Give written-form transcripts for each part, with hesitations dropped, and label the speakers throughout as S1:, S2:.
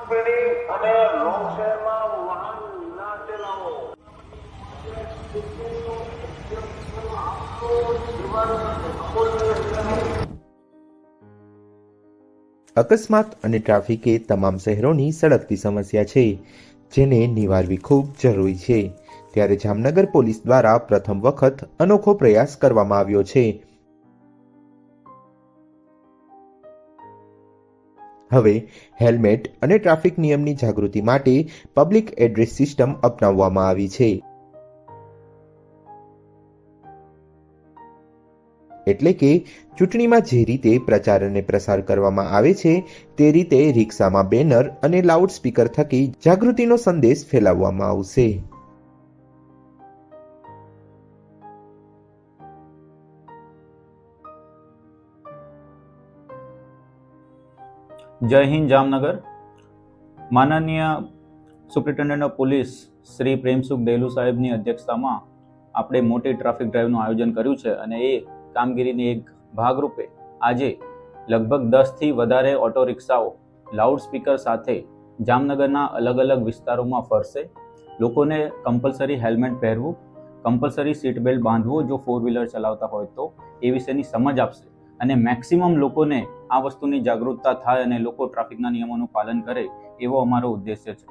S1: Speeding અને long શહેરમાં વાહન ના ચલાવો.
S2: અકસ્માત અને ટ્રાફિક એ તમામ શહેરોની સળગતી સમસ્યા છે, જેને નિવારવી ખૂબ જરૂરી છે. ત્યારે જામનગર પોલીસ દ્વારા પ્રથમ વખત અનોખો પ્રયાસ કરવામાં આવ્યો છે. હવે હેલ્મેટ અને ટ્રાફિક નિયમની જાગૃતિ માટે પબ્લિક એડ્રેસ સિસ્ટમ અપનાવવામાં આવી છે. એટલે કે ચૂંટણીમાં જે રીતે પ્રચાર અને પ્રસાર કરવામાં આવે છે તે રીતે રિક્ષામાં બેનર અને લાઉડ સ્પીકર થકી જાગૃતિનો સંદેશ ફેલાવવામાં આવશે.
S3: જય હિન્દ જામનગર. માનનીય superintendent of police Shri Premsukh Delu સાહેબની અધ્યક્ષતામાં આપણે મોટી ટ્રાફિક ડ્રાઈવનું આયોજન કર્યું છે અને એ કામગીરીની એક ભાગરૂપે આજે લગભગ 10થી વધારે ઓટો રિક્ષાઓ લાઉડ સ્પીકર સાથે જામનગરના અલગ અલગ વિસ્તારોમાં ફરશે. લોકોને કમ્પલસરી હેલ્મેટ પહેરવું, કમ્પલસરી સીટ બેલ્ટ બાંધવું જો 4 વ્હીલર ચલાવતા હોય તો, એ વિશેની સમજ આપશે અને મેક્સિમમ લોકોને આ વસ્તુની જાગૃતતા થાય અને લોકો ટ્રાફિકના નિયમોનું પાલન કરે એવો અમારો ઉદ્દેશ્ય છે.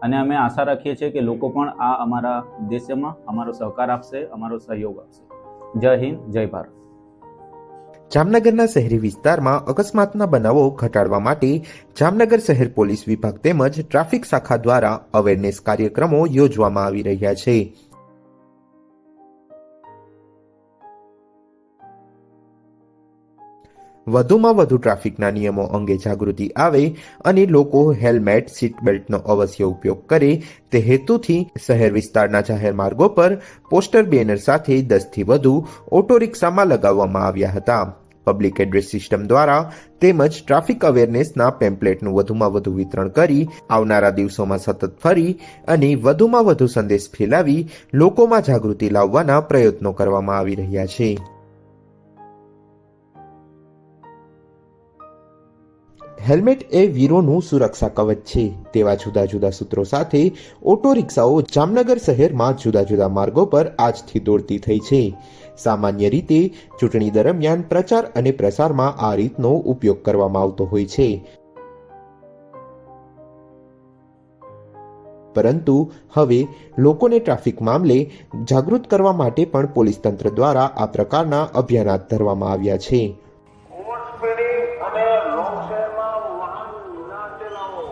S3: અને અમે આશા રાખીએ છીએ કે લોકો પણ આ અમારા ઉદ્દેશ્યમાં અમારો સહકાર આપશે, અમારો સહયોગ આપશે. જય હિન્દ, જય ભારત.
S2: જામનગરના શહેરી વિસ્તારમાં અકસ્માતના બનાવો ઘટાડવા માટે જામનગર શહેર પોલીસ વિભાગ તેમજ ટ્રાફિક શાખા દ્વારા અવેરનેસ કાર્યક્રમો યોજવામાં આવી રહ્યા છે. વધુમાં વધુ ટ્રાફિકના નિયમો અંગે જાગૃતિ આવે અને લોકો હેલ્મેટ, સીટ બેલ્ટનો અવશ્ય ઉપયોગ કરે તે હેતુથી શહેર વિસ્તારના જાહેર માર્ગો પર પોસ્ટર બેનર સાથે 10થી વધુ ઓટો રિક્ષામાં લગાવવામાં આવ્યા હતા. પબ્લિક એડ્રેસ સિસ્ટમ દ્વારા તેમજ ટ્રાફિક અવેરનેસના પેમ્પલેટનું વધુમાં વધુ વિતરણ કરી આવનારા દિવસોમાં સતત ફરી અને વધુમાં વધુ સંદેશ ફેલાવી લોકોમાં જાગૃતિ લાવવાના પ્રયત્નો કરવામાં આવી રહ્યા છે. હેલ્મેટ એ વીરોનું સુરક્ષા કવચ છે તેવા જુદા જુદા સૂત્રો સાથે ઓટો રિક્ષાઓ જામનગર શહેરમાં જુદા જુદા માર્ગો પર આજથી દોડતી થઈ છે. સામાન્ય રીતે ચૂંટણી દરમિયાન પ્રચાર અને પ્રસારમાં આ રીતનો ઉપયોગ કરવામાં આવતો હોય છે. પરંતુ હવે લોકોને ટ્રાફિક મામલે જાગૃત કરવા માટે પણ પોલીસ તંત્ર દ્વારા આ પ્રકારના અભિયાન હાથ ધરવામાં આવ્યા છે.
S1: ઓવર સ્પીડિંગ અને લોંગ શહેરમાં વાહન ના ચલાવો.